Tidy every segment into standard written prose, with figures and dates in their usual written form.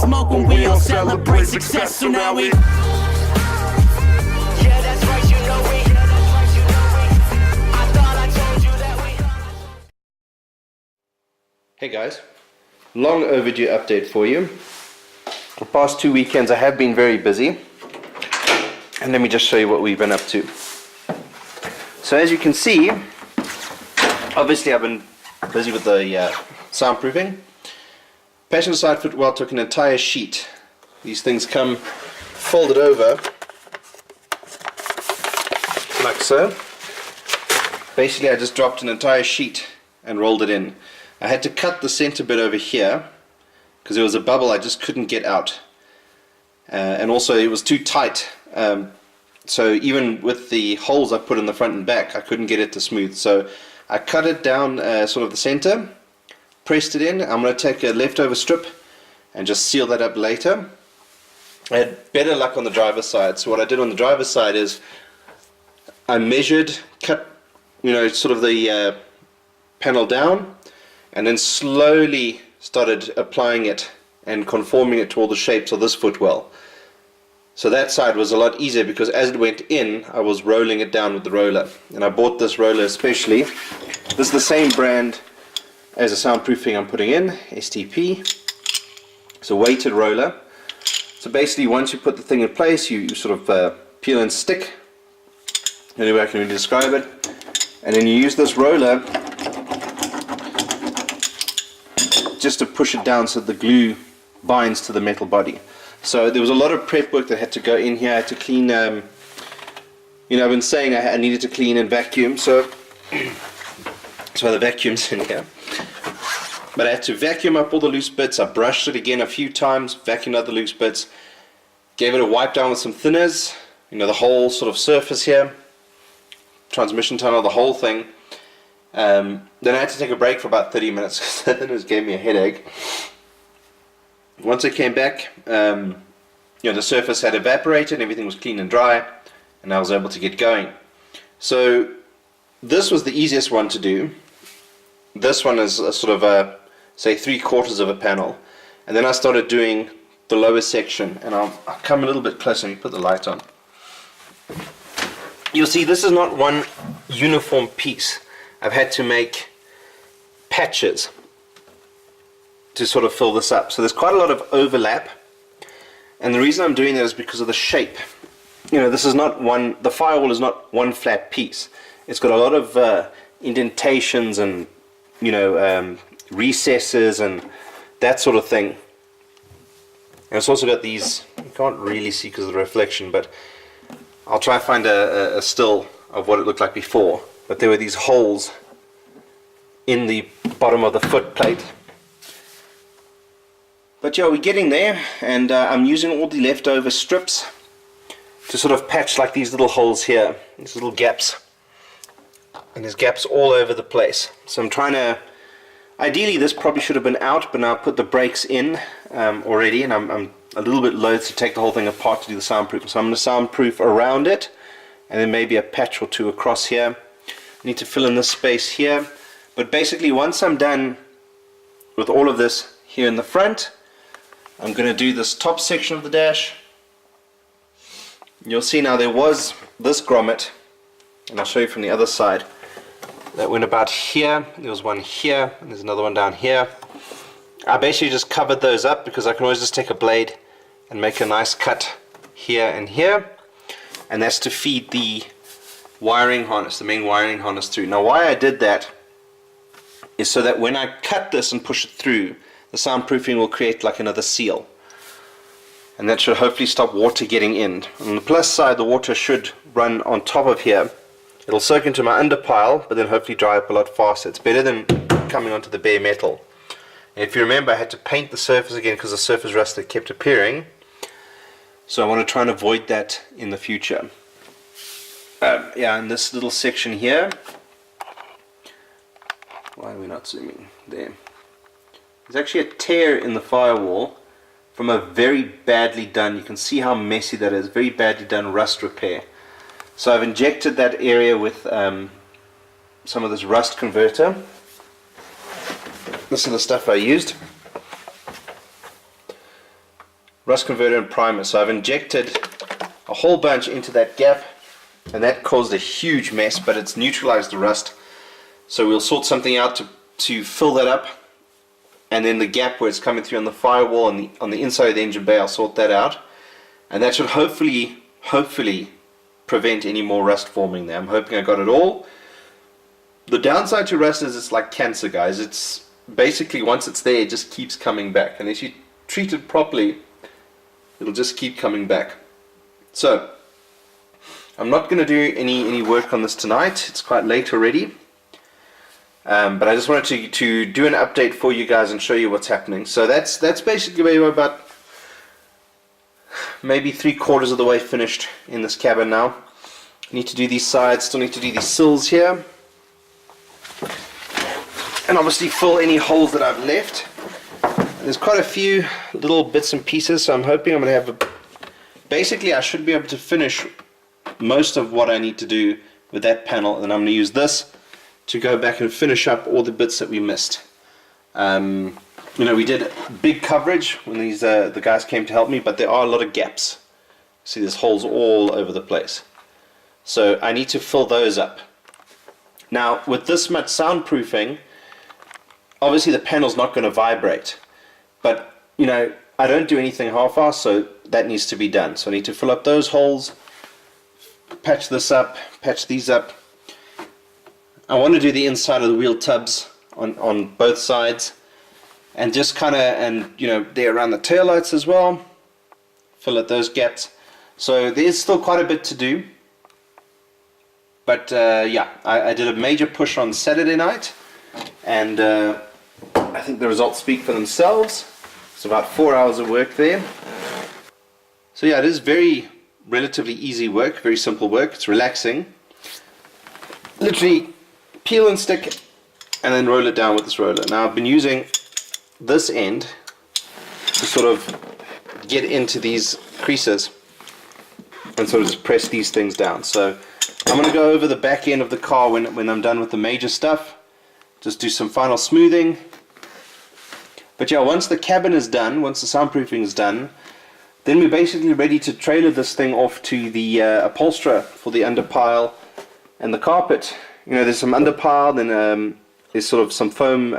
smoke when we all celebrate success. So now we. Yeah, that's right, you know we. I thought I told you that we. Hey guys, long overdue update for you. The past 2 weekends I have been very busy, and let me just show you what we've been up to. So as you can see, obviously I've been busy with the soundproofing. Passenger side footwell took an entire sheet. These things come folded over like so. Basically I just dropped an entire sheet and rolled it in. I had to cut the center bit over here because there was a bubble I just couldn't get out, and also it was too tight, so even with the holes I put in the front and back I couldn't get it to smooth. So I cut it down sort of the center, pressed it in. I'm going to take a leftover strip and just seal that up later. I had better luck on the driver's side, so what I did on the driver's side is I measured, cut, you know, sort of the panel down, and then slowly started applying it and conforming it to all the shapes of this footwell. So that side was a lot easier because as it went in I was rolling it down with the roller, and I bought this roller especially. This is the same brand as the soundproofing I'm putting in, STP. It's a weighted roller. So basically once you put the thing in place you sort of peel and stick, any way I can really describe it, and then you use this roller just to push it down so the glue binds to the metal body. So there was a lot of prep work that had to go in here. I had to clean, you know, I've been saying I needed to clean and vacuum, so the vacuum's in here. But I had to vacuum up all the loose bits. I brushed it again a few times, vacuumed out the loose bits, gave it a wipe down with some thinners, you know, the whole sort of surface here, transmission tunnel, the whole thing. Then I had to take a break for about 30 minutes because the thinners gave me a headache. Once I came back, you know, the surface had evaporated, everything was clean and dry, and I was able to get going. So this was the easiest one to do. This one is a sort of a, say, 3/4 of a panel, and then I started doing the lower section, and I'll come a little bit closer. Let me put the light on. You'll see this is not one uniform piece. I've had to make patches to sort of fill this up, so there's quite a lot of overlap, and the reason I'm doing that is because of the shape. You know, this is not one, the firewall is not one flat piece. It's got a lot of indentations and, you know, recesses and that sort of thing. And it's also got these, you can't really see because of the reflection, but I'll try to find a still of what it looked like before. But there were these holes in the bottom of the foot plate. But yeah, we're getting there, and I'm using all the leftover strips to sort of patch like these little holes here, these little gaps. And there's gaps all over the place. So I'm trying to, ideally this probably should have been out, but now I've put the brakes in already, and I'm a little bit loath to take the whole thing apart to do the soundproof. So I'm going to soundproof around it, and then maybe a patch or two across here. I need to fill in this space here. But basically once I'm done with all of this here in the front, I'm going to do this top section of the dash. You'll see now there was this grommet, and I'll show you from the other side, that went about here. There was one here, and there's another one down here. I basically just covered those up because I can always just take a blade and make a nice cut here and here, and that's to feed the wiring harness, the main wiring harness through. Now why I did that is so that when I cut this and push it through, the soundproofing will create like another seal, and that should hopefully stop water getting in. On the plus side, the water should run on top of here. It'll soak into my underpile, but then hopefully dry up a lot faster. It's better than coming onto the bare metal. And if you remember, I had to paint the surface again because the surface rust that kept appearing, so I want to try and avoid that in the future. Yeah, in this little section here, why are we not zooming there? There's actually a tear in the firewall from a very badly done, you can see how messy that is, very badly done rust repair. So I've injected that area with some of this rust converter. This is the stuff I used. rust converter and primer. So I've injected a whole bunch into that gap, and that caused a huge mess, but it's neutralized the rust. So we'll sort something out to fill that up, and then the gap where it's coming through on the firewall and on the inside of the engine bay, I'll sort that out, and that should hopefully prevent any more rust forming there. I'm hoping I got it all. The downside to rust is it's like cancer, guys. It's basically, once it's there, it just keeps coming back, and if you treat it properly, it'll just keep coming back. So I'm not going to do any work on this tonight. It's quite late already, but I just wanted to do an update for you guys and show you what's happening. So that's basically where we're about maybe 3/4 of the way finished in this cabin now. Need to do these sides, still need to do these sills here, and obviously fill any holes that I've left. There's quite a few little bits and pieces, so I'm hoping I'm going to have basically I should be able to finish most of what I need to do with that panel, and I'm going to use this to go back and finish up all the bits that we missed. You know, we did big coverage when the guys came to help me, but there are a lot of gaps. See, there's holes all over the place. So I need to fill those up. Now, with this much soundproofing, obviously the panel's not going to vibrate. But, you know, I don't do anything half-assed, so that needs to be done. So I need to fill up those holes, patch this up, patch these up. I want to do the inside of the wheel tubs on both sides. And just kind of, and you know, there around the taillights as well, fill out those gaps. So there's still quite a bit to do, but yeah, I did a major push on Saturday night, and I think the results speak for themselves. It's about 4 hours of work there. So yeah, it is very relatively easy work, very simple work. It's relaxing. Literally peel and stick and then roll it down with this roller. Now I've been using this end to sort of get into these creases and sort of just press these things down. So I'm going to go over the back end of the car when I'm done with the major stuff, just do some final smoothing. But yeah, once the cabin is done, once the soundproofing is done, then we're basically ready to trailer this thing off to the upholsterer for the underpile and the carpet. You know, there's some underpile, then there's sort of some foam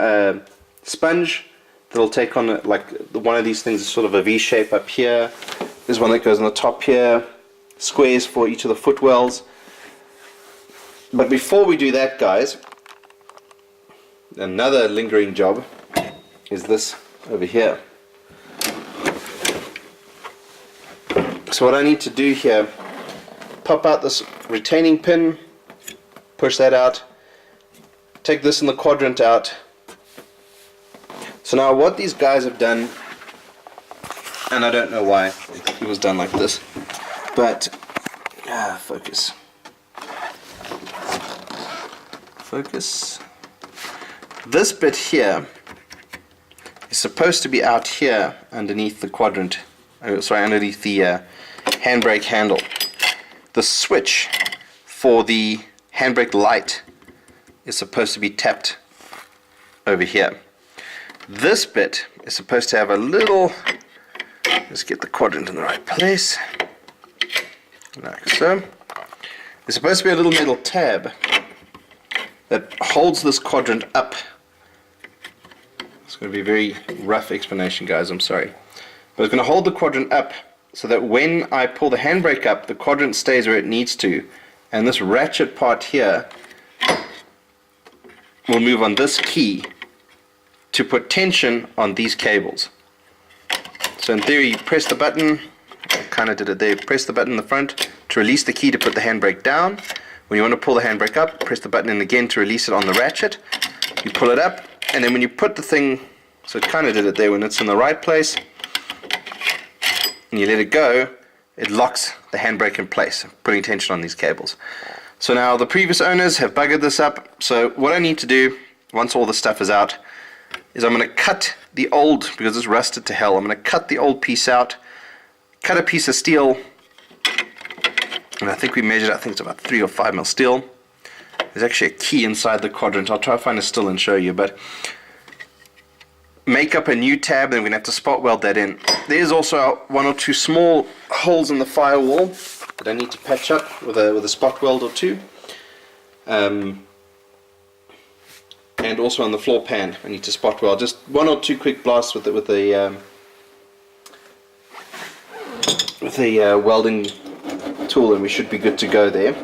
sponge that'll take on like one of these things is sort of a V shape up here. There's one that goes on the top here, squares for each of the footwells. But before we do that, guys, another lingering job is this over here. So what I need to do here, pop out this retaining pin, push that out, take this in the quadrant out. So now what these guys have done, and I don't know why it was done like this, but focus. This bit here is supposed to be out here underneath the quadrant, underneath the handbrake handle. The switch for the handbrake light is supposed to be tapped over here. This bit is supposed to have a little, let's get the quadrant in the right place, like so. There's supposed to be a little metal tab that holds this quadrant up. It's going to be a very rough explanation, guys, I'm sorry. But it's going to hold the quadrant up so that when I pull the handbrake up, the quadrant stays where it needs to, and this ratchet part here will move on this key to put tension on these cables. So in theory, you press the button, I kind of did it there, press the button in the front to release the key to put the handbrake down. When you want to pull the handbrake up, press the button in again to release it on the ratchet. You pull it up, and then when you put the thing, so it kind of did it there, when it's in the right place, and you let it go, it locks the handbrake in place, putting tension on these cables. So now the previous owners have buggered this up, so what I need to do, once all the stuff is out, is I'm going to cut the old, because it's rusted to hell, I'm going to cut the old piece out, cut a piece of steel, and I think we measured, I think it's about 3 or 5 mil steel. There's actually a key inside the quadrant. I'll try to find a still and show you, but make up a new tab, then we're going to have to spot weld that in. There's also one or two small holes in the firewall that I need to patch up with a spot weld or two. And also on the floor pan I need to spot weld. Just one or two quick blasts with the welding tool, and we should be good to go there.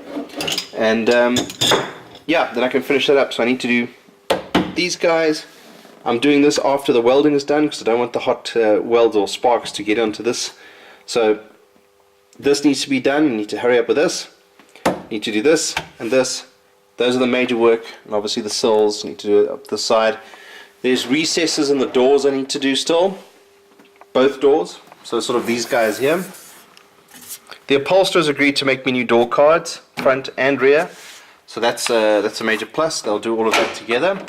And yeah, then I can finish that up. So I need to do these guys. I'm doing this after the welding is done because I don't want the hot welds or sparks to get onto this. So this needs to be done. I need to hurry up with this. Need to do this and this. Those are the major work, and obviously the sills need to do it up the side. There's recesses in the doors I need to do still, both doors. So sort of these guys here. The upholsterers agreed to make me new door cards, front and rear. So that's a major plus. They'll do all of that together.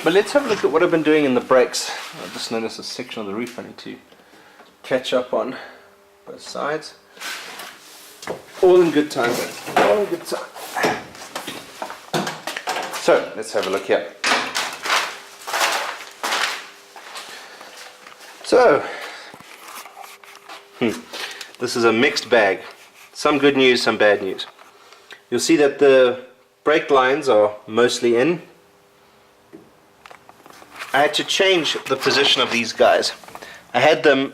But let's have a look at what I've been doing in the brakes. I just noticed a section of the roof I need to catch up on both sides. All in good time, guys. All in good time. So let's have a look here. So this is a mixed bag. Some good news, some bad news. You'll see that the brake lines are mostly in. I had to change the position of these guys. I had them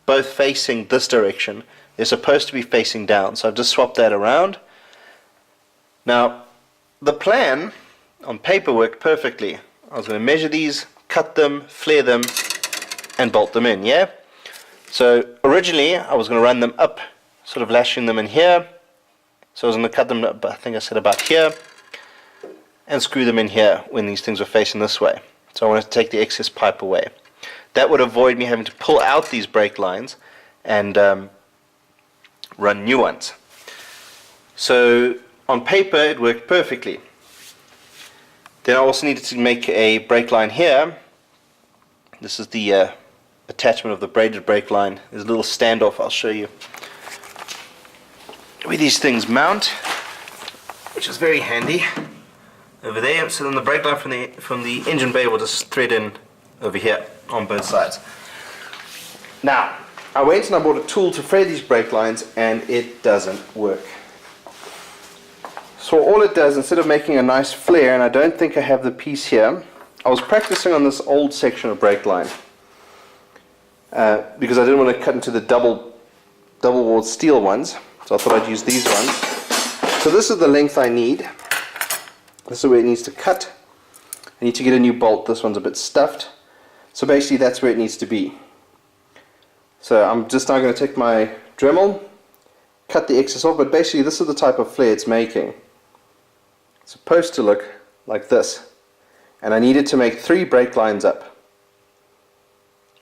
both facing this direction. They're supposed to be facing down, so I've just swapped that around. Now, the plan on paper worked perfectly. I was going to measure these, cut them, flare them, and bolt them in, yeah? So originally I was going to run them up, sort of lashing them in here. So I was going to cut them up, I think I said about here, and screw them in here when these things were facing this way. So I wanted to take the excess pipe away. That would avoid me having to pull out these brake lines and run new ones. So on paper it worked perfectly. Then I also needed to make a brake line here. This is the attachment of the braided brake line. There's a little standoff I'll show you where these things mount, which is very handy. Over there, so then the brake line from the engine bay will just thread in over here on both sides. Now, I went and I bought a tool to thread these brake lines, and it doesn't work. So all it does, instead of making a nice flare, and I don't think I have the piece here, I was practicing on this old section of brake line because I didn't want to cut into the double walled steel ones, so I thought I'd use these ones. So this is the length I need. This is where it needs to cut. I need to get a new bolt. This one's a bit stuffed. So basically that's where it needs to be. So I'm just now going to take my Dremel, cut the excess off, but basically this is the type of flare it's making. It's supposed to look like this. And I needed to make 3 brake lines up.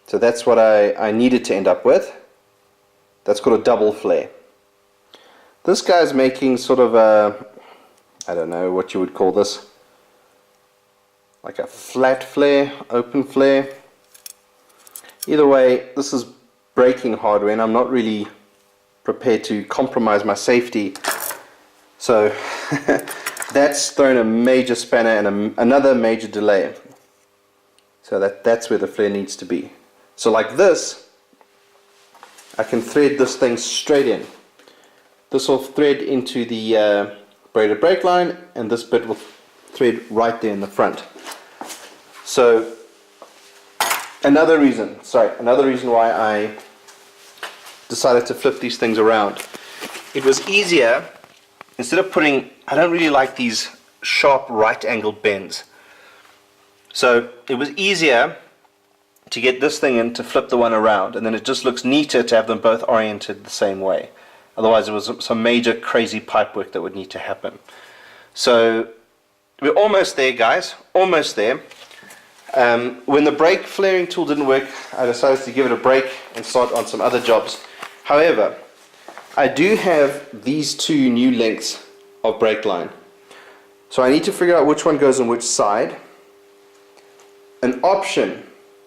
So that's what I needed to end up with. That's called a double flare. This guy's making sort of a, I don't know what you would call this, like a flat flare, open flare. Either way, this is braking hardware and I'm not really prepared to compromise my safety. So that's thrown a major spanner and another major delay. So that's where the flare needs to be. So like this, I can thread this thing straight in. This will thread into the braided brake line, and this bit will thread right there in the front. So another reason why I decided to flip these things around. It was easier, instead of putting, I don't really like these sharp right angled bends. So it was easier to get this thing in to flip the one around, and then it just looks neater to have them both oriented the same way. Otherwise, there was some major crazy pipe work that would need to happen. So we're almost there, guys. Almost there. When the brake flaring tool didn't work, I decided to give it a break and start on some other jobs. However, I do have these 2 new lengths of brake line. So I need to figure out which one goes on which side. An option,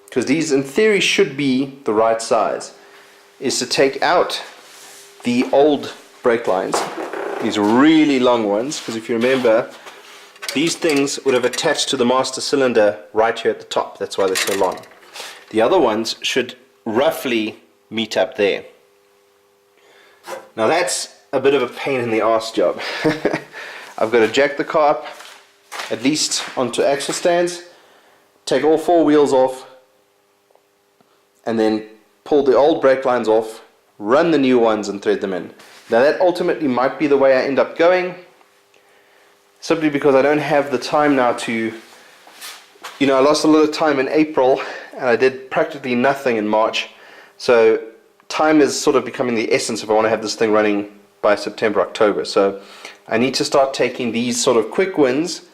because these in theory should be the right size, is to take out the old brake lines, these really long ones, because if you remember, these things would have attached to the master cylinder right here at the top. That's why they're so long. The other ones should roughly meet up there. Now that's a bit of a pain in the arse job. I've got to jack the car up at least onto axle stands, take all 4 wheels off, and then pull the old brake lines off, run the new ones and thread them in. Now that ultimately might be the way I end up going, simply because I don't have the time now to, I lost a lot of time in April and I did practically nothing in March, so time is sort of becoming the essence if I want to have this thing running by September, October. So I need to start taking these sort of quick wins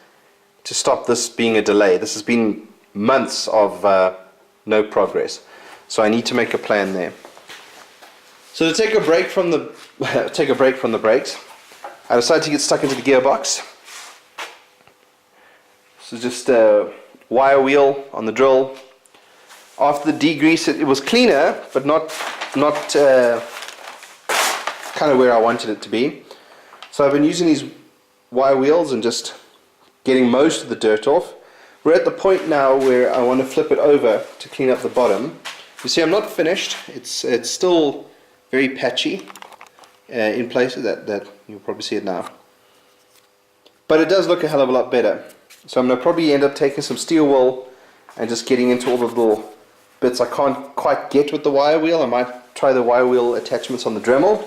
to stop this being a delay. This has been months of no progress, so I need to make a plan there. So to take a break from the brakes, I decided to get stuck into the gearbox. So just a wire wheel on the drill. After the degrease, it was cleaner, but not kind of where I wanted it to be. So I've been using these wire wheels and just getting most of the dirt off. We're at the point now where I want to flip it over to clean up the bottom. You see, I'm not finished. It's still very patchy in places. That you'll probably see it now. But it does look a hell of a lot better. So I'm going to probably end up taking some steel wool and just getting into all the little bits I can't quite get with the wire wheel. I might try the wire wheel attachments on the Dremel.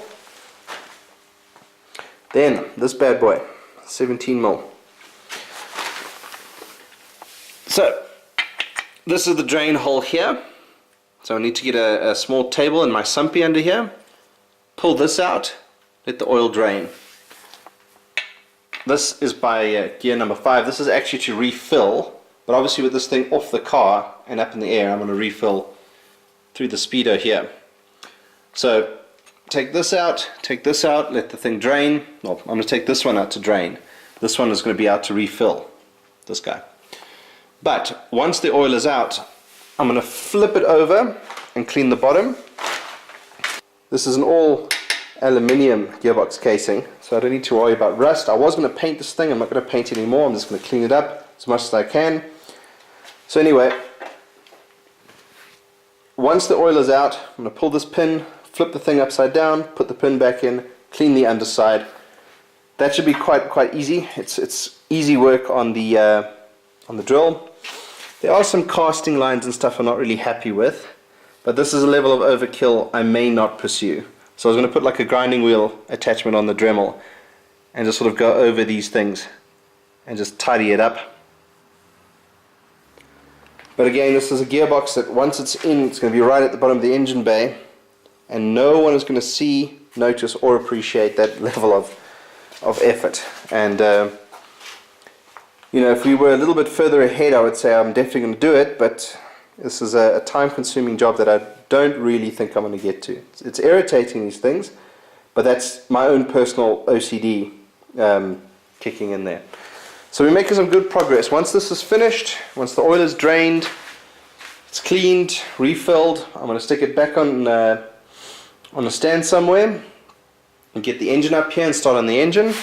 Then this bad boy, 17mm. So this is the drain hole here. So I need to get a small table and my sumpy under here. Pull this out, let the oil drain. This is by gear number 5. This is actually to refill, but obviously with this thing off the car and up in the air, I'm going to refill through the speedo here. So take this out, let the thing drain. Well, I'm going to take this one out to drain. This one is going to be out to refill, this guy. But once the oil is out, I'm going to flip it over and clean the bottom. This is an all aluminium gearbox casing, so I don't need to worry about rust. I was going to paint this thing. I'm not going to paint it anymore. I'm just going to clean it up as much as I can. So anyway, once the oil is out, I'm going to pull this pin, flip the thing upside down, put the pin back in, clean the underside. That should be quite easy. It's easy work on the drill. There are some casting lines and stuff I'm not really happy with, but this is a level of overkill I may not pursue. So I was going to put like a grinding wheel attachment on the Dremel and just sort of go over these things and just tidy it up. But again, this is a gearbox that once it's in, it's going to be right at the bottom of the engine bay, and no one is going to see, notice or appreciate that level of effort. And if we were a little bit further ahead, I would say I'm definitely going to do it, but this is a time-consuming job that I don't really think I'm going to get to. It's irritating, these things, but that's my own personal OCD kicking in there. So we're making some good progress. Once this is finished, once the oil is drained, it's cleaned, refilled, I'm going to stick it back on a stand somewhere and get the engine up here and start on the engine.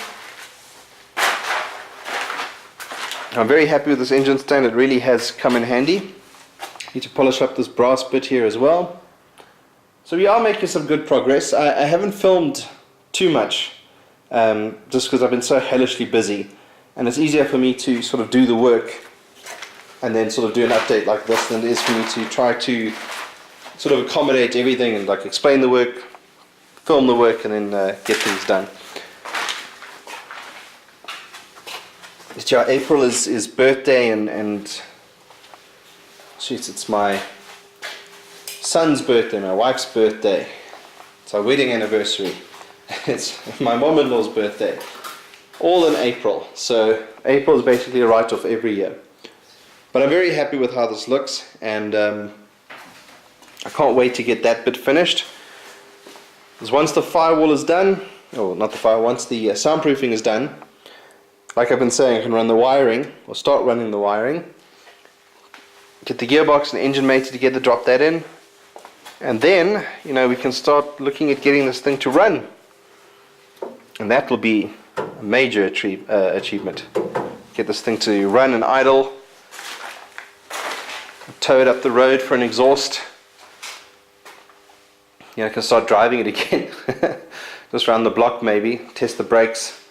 I'm very happy with this engine stand. It really has come in handy. Need to polish up this brass bit here as well. So we are making some good progress. I haven't filmed too much just because I've been so hellishly busy, and it's easier for me to sort of do the work and then sort of do an update like this than it is for me to try to sort of accommodate everything and like explain the work, film the work, and then get things done. April is birthday and jeez, it's my son's birthday, my wife's birthday. It's our wedding anniversary. It's my mom-in-law's birthday. All in April. So April is basically a write-off every year. But I'm very happy with how this looks, and I can't wait to get that bit finished. Because once the firewall is done, or not the firewall, once the soundproofing is done, like I've been saying, I can run the wiring, or start running the wiring, get the gearbox and engine mated together, drop that in, and then, we can start looking at getting this thing to run. And that will be a major achievement. Get this thing to run and idle tow it up the road for an exhaust. I can start driving it again. Just around the block maybe, test the brakes,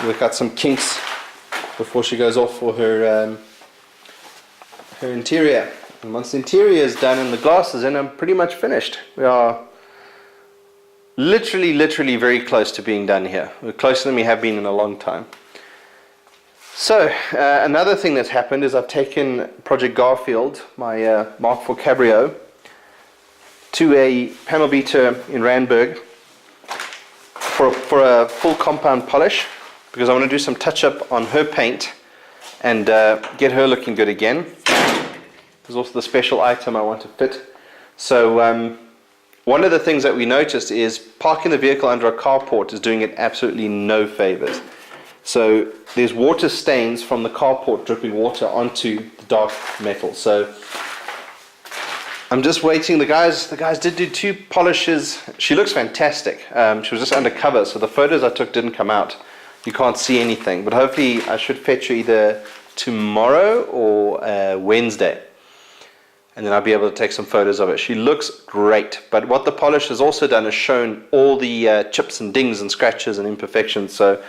work out some kinks before she goes off for her interior. And once the interior is done and the glass is in, I'm pretty much finished. We are literally very close to being done here. We're closer than we have been in a long time. So another thing that's happened is I've taken Project Garfield, my Mark IV Cabrio, to a panel beater in Randburg for a full compound polish, because I want to do some touch up on her paint and get her looking good again. There's also the special item I want to fit. So one of the things that we noticed is parking the vehicle under a carport is doing it absolutely no favors. So there's water stains from the carport dripping water onto the dark metal. So I'm just waiting. The guys did do 2 polishes. She looks fantastic. She was just undercover, so the photos I took didn't come out. You can't see anything, but hopefully I should fetch her either tomorrow or Wednesday, and then I'll be able to take some photos of it. She looks great, but what the polish has also done is shown all the chips and dings and scratches and imperfections. So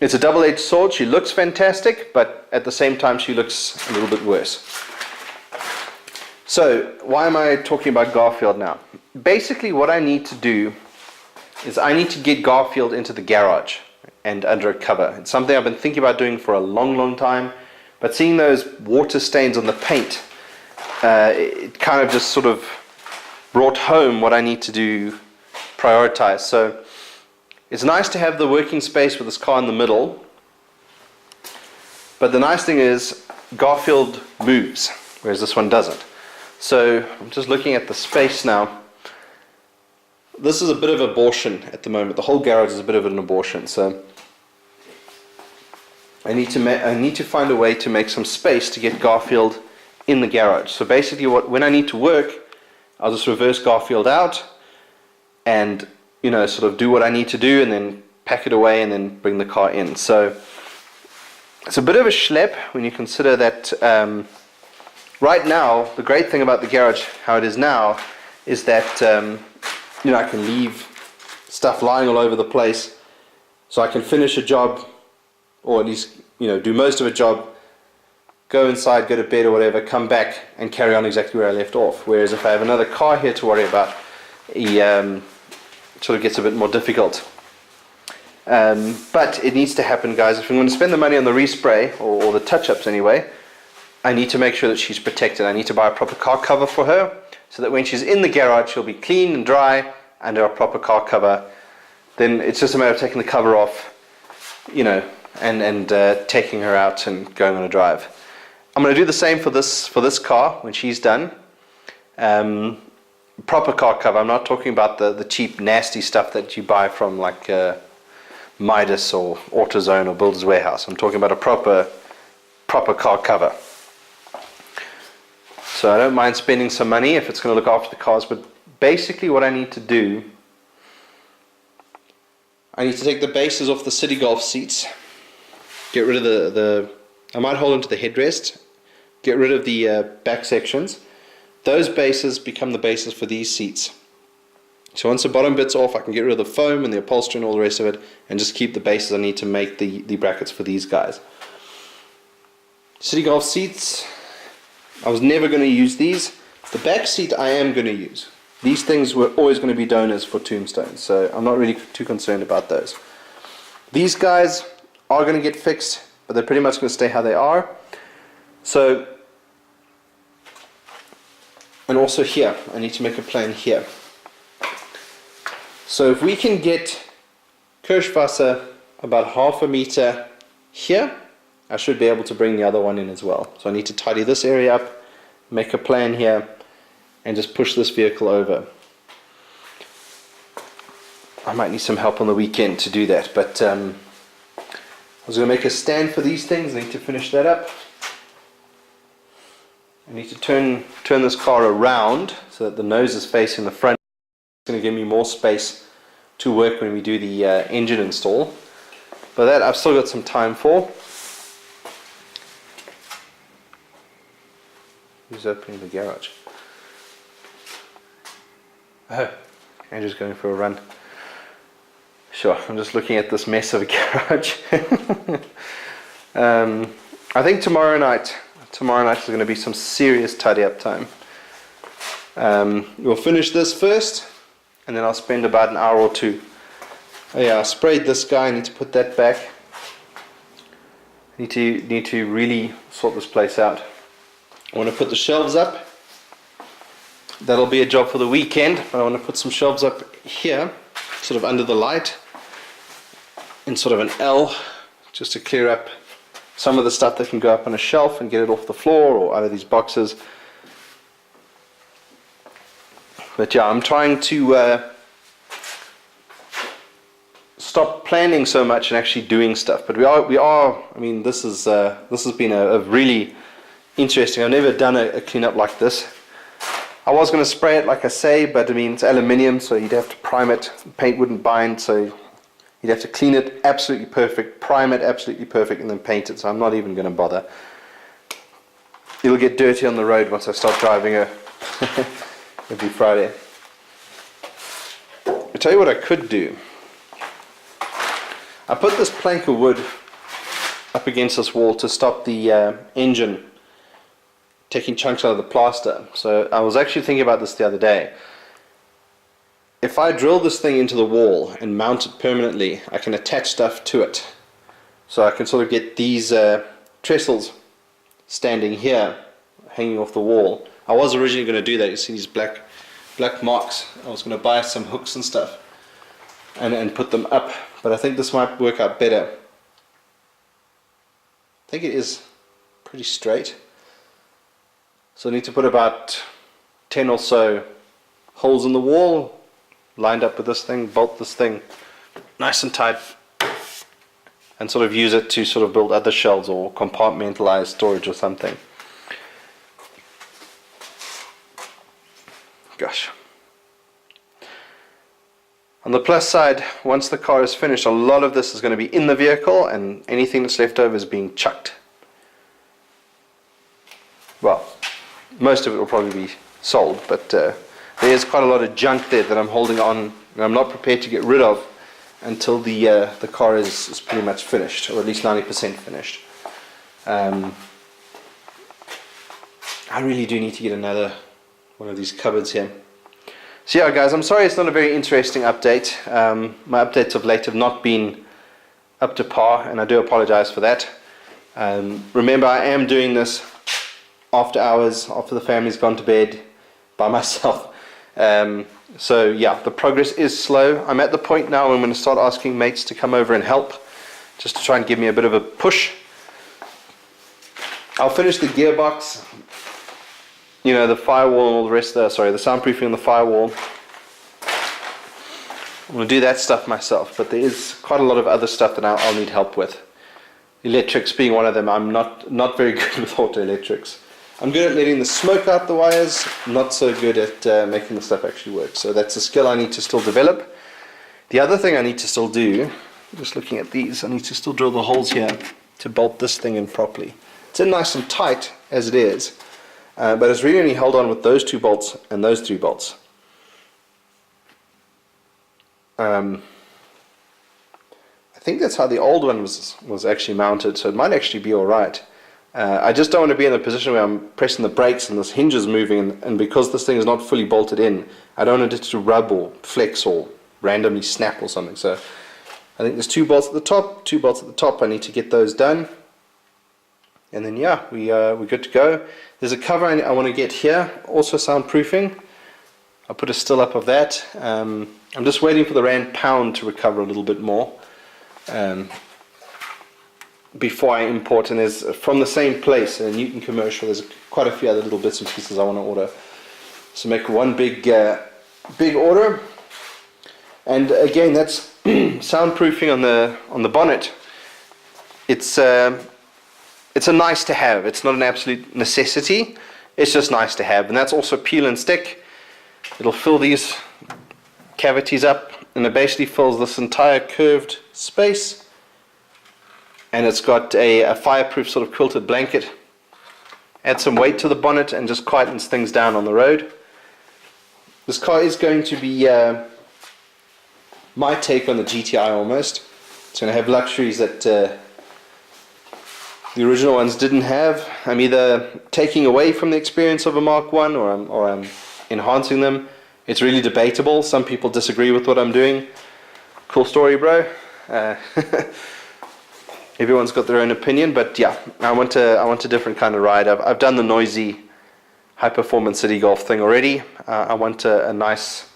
it's a double-edged sword. She looks fantastic, but at the same time she looks a little bit worse. So why am I talking about Garfield now? Basically what I need to do is I need to get Garfield into the garage and under a cover. It's something I've been thinking about doing for a long time, but seeing those water stains on the paint, it kind of just sort of brought home what I need to do, prioritize. So it's nice to have the working space with this car in the middle, but the nice thing is Garfield moves, whereas this one doesn't. So I'm just looking at the space now. This is a bit of abortion at the moment. The whole garage is a bit of an abortion. So I need to find a way to make some space to get Garfield in the garage. So basically, when I need to work, I'll just reverse Garfield out, and sort of do what I need to do, and then pack it away, and then bring the car in. So it's a bit of a schlep when you consider that. Right now, the great thing about the garage, how it is now, is that I can leave stuff lying all over the place, so I can finish a job, or at least do most of a job, go inside, go to bed or whatever, come back and carry on exactly where I left off. Whereas if I have another car here to worry about, it sort of gets a bit more difficult. But it needs to happen, guys. If I'm going to spend the money on the respray, or the touch-ups anyway, I need to make sure that she's protected. I need to buy a proper car cover for her, so that when she's in the garage, she'll be clean and dry under a proper car cover. Then it's just a matter of taking the cover off, and taking her out and going on a drive. I'm going to do the same for this car when she's done. Proper car cover. I'm not talking about the cheap, nasty stuff that you buy from like Midas or AutoZone or Builder's Warehouse. I'm talking about a proper car cover. So I don't mind spending some money if it's going to look after the cars, but basically what I need to do, I need to take the bases off the City Golf seats, get rid of I might hold onto the headrest, get rid of the back sections. Those bases become the bases for these seats. So once the bottom bit's off, I can get rid of the foam and the upholstery and all the rest of it, and just keep the bases I need to make the brackets for these guys. City Golf seats, I was never going to use these. The back seat I am going to use. These things were always going to be donors for tombstones, so I'm not really too concerned about those. These guys are going to get fixed, but they're pretty much going to stay how they are. So, and also here, I need to make a plan here. So if we can get Kirschwasser about 1/2 meter here, I should be able to bring the other one in as well. So I need to tidy this area up, make a plan here, and just push this vehicle over. I might need some help on the weekend to do that, but I was going to make a stand for these things. I need to finish that up. I need to turn this car around so that the nose is facing the front. It's going to give me more space to work when we do the engine install. But that I've still got some time for. Who's opening the garage? Oh, Andrew's going for a run. Sure, I'm just looking at this mess of a garage. I think tomorrow night is going to be some serious tidy up time. We'll finish this first, and then I'll spend about an hour or two. Oh yeah, I sprayed this guy. I need to put that back. Need to really sort this place out. I want to put the shelves up. That'll be a job for the weekend, but I want to put some shelves up here, sort of under the light, in sort of an L, just to clear up some of the stuff that can go up on a shelf and get it off the floor or out of these boxes. But yeah, I'm trying to stop planning so much and actually doing stuff. But we are. I mean, this has been a really interesting. I've never done a cleanup like this. I was going to spray it, like I say, but I mean it's aluminium, so you'd have to prime it. Paint wouldn't bind, so you'd have to clean it absolutely perfect, prime it absolutely perfect, and then paint it. So I'm not even going to bother. It'll get dirty on the road once I start driving her every Friday. I'll tell you what I could do. I put this plank of wood up against this wall to stop the engine taking chunks out of the plaster. So I was actually thinking about this the other day. If I drill this thing into the wall and mount it permanently, I can attach stuff to it. So I can sort of get these trestles standing here, hanging off the wall. I was originally going to do that. You see these black marks. I was going to buy some hooks and stuff and put them up, but I think this might work out better. I think it is pretty straight. So I need to put about 10 or so holes in the wall, lined up with this thing, bolt this thing nice and tight, and sort of use it to sort of build other shelves or compartmentalize storage or something. Gosh. On the plus side, once the car is finished, a lot of this is going to be in the vehicle, and anything that's left over is being chucked. Well, most of it will probably be sold, but there is quite a lot of junk there that I'm holding on and I'm not prepared to get rid of until the car is pretty much finished, or at least 90% finished. I really do need to get another one of these cupboards here. So yeah guys, I'm sorry it's not a very interesting update. My updates of late have not been up to par, and I do apologize for that. Remember, I am doing this after hours, after the family's gone to bed, by myself. So yeah, the progress is slow. I'm at the point now where I'm going to start asking mates to come over and help, just to try and give me a bit of a push. I'll finish the gearbox, you know, the firewall and all the rest of the soundproofing on the firewall. I'm going to do that stuff myself, but there is quite a lot of other stuff that I'll need help with. Electrics being one of them. I'm not very good with auto electrics. I'm good at letting the smoke out the wires, not so good at making the stuff actually work. So that's a skill I need to still develop. The other thing I need to still do, just looking at these, I need to still drill the holes here to bolt this thing in properly. It's in nice and tight as it is, but it's really only held on with those 2 bolts and those 3 bolts. I think that's how the old one was actually mounted, so it might actually be alright. I just don't want to be in a position where I'm pressing the brakes and this hinge is moving, and because this thing is not fully bolted in, I don't want it to rub or flex or randomly snap or something. So I think there's 2 bolts at the top, 2 bolts at the top. I need to get those done, and then yeah, we're good to go. There's a cover I want to get here, also soundproofing. I'll put a still up of that. I'm just waiting for the rand pound to recover a little bit more before I import, and there's from the same place, a Newton Commercial, there's quite a few other little bits and pieces I want to order. So make one big order. And again, that's soundproofing on the bonnet. It's a nice to have. It's not an absolute necessity. It's just nice to have, and that's also peel and stick. It'll fill these cavities up, and it basically fills this entire curved space. And it's got a fireproof sort of quilted blanket, adds some weight to the bonnet and just quietens things down on the road. This car is going to be my take on the GTI almost. It's going to have luxuries that the original ones didn't have. I'm either taking away from the experience of a Mark 1 or I'm enhancing them. It's really debatable. Some people disagree with what I'm doing. Cool story, bro. Everyone's got their own opinion, but yeah, I want a different kind of ride. I've done the noisy high performance city golf thing already. I want a nice,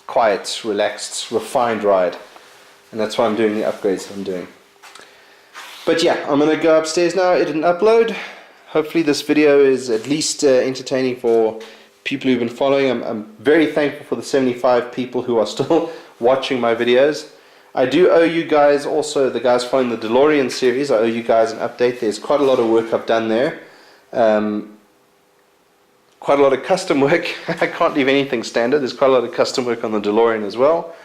quiet, relaxed, refined ride, and that's why I'm doing the upgrades I'm doing. But yeah, I'm gonna go upstairs now, edit and upload. Hopefully this video is at least entertaining for people who've been following. I'm very thankful for the 75 people who are still watching my videos. I do owe you guys, also the guys following the DeLorean series, I owe you guys an update. There's quite a lot of work I've done there. Quite a lot of custom work. I can't leave anything standard. There's quite a lot of custom work on the DeLorean as well.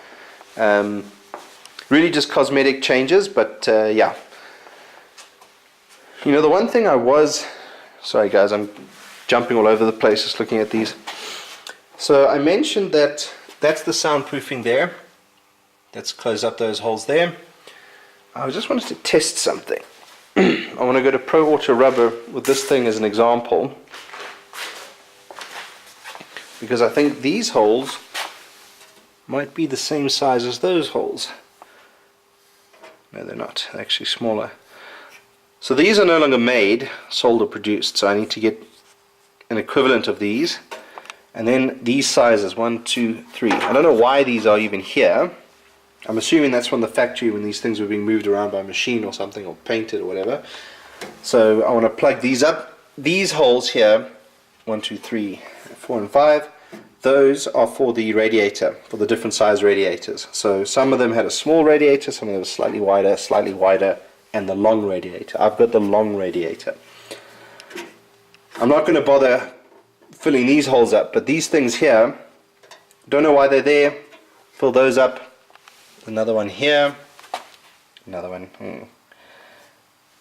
Really just cosmetic changes, but yeah. You know, the one thing I was... Sorry guys, I'm jumping all over the place just looking at these. So I mentioned that that's the soundproofing there. Let's close up those holes there. I just wanted to test something. I want to go to Pro Auto Rubber with this thing as an example, because I think these holes might be the same size as those holes. No, they're not. They're actually smaller. So these are no longer made, sold or produced, so I need to get an equivalent of these. And then these sizes, 1, 2, 3. I don't know why these are even here. I'm assuming that's from the factory when these things were being moved around by a machine or something, or painted or whatever. So I want to plug these up. These holes here, 1, 2, 3, 4 and 5, those are for the radiator, for the different size radiators. So some of them had a small radiator, some of them were slightly wider, and the long radiator. I've got the long radiator. I'm not going to bother filling these holes up, but these things here, don't know why they're there. Fill those up. Another one here, another one.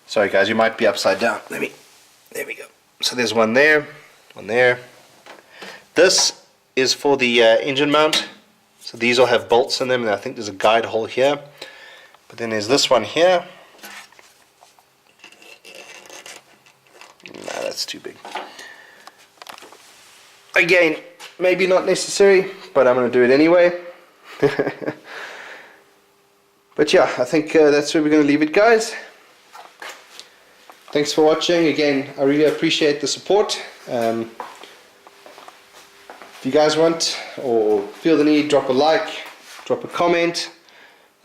Sorry guys, you might be upside down. There we go. So there's one there, one there. This is for the engine mount. So these all have bolts in them, and I think there's a guide hole here. But then there's this one here. Nah, that's too big. Again, maybe not necessary, but I'm going to do it anyway. But yeah, I think that's where we're going to leave it, guys. Thanks for watching. Again, I really appreciate the support. If you guys want or feel the need, drop a like, drop a comment.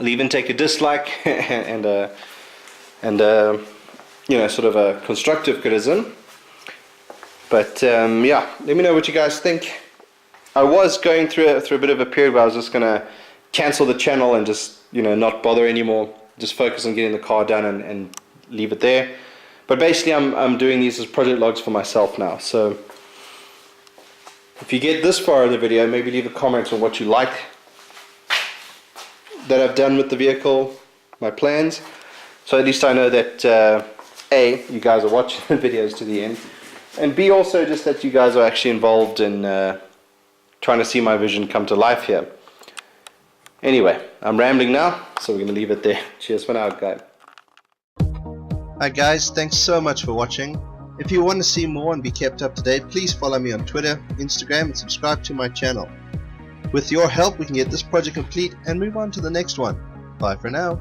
I'll even take a dislike and you know, sort of a constructive criticism. But yeah, let me know what you guys think. I was going through a bit of a period where I was just going to cancel the channel and just, you know, not bother anymore, just focus on getting the car done and leave it there. But basically I'm doing these as project logs for myself now. So if you get this far in the video, maybe leave a comment on what you like that I've done with the vehicle, my plans, so at least I know that A, you guys are watching the videos to the end, and B, also just that you guys are actually involved in trying to see my vision come to life here. Anyway, I'm rambling now, so we're going to leave it there. Cheers for now, guys. Hi guys, thanks so much for watching. If you want to see more and be kept up to date, please follow me on Twitter, Instagram, and subscribe to my channel. With your help, we can get this project complete and move on to the next one. Bye for now.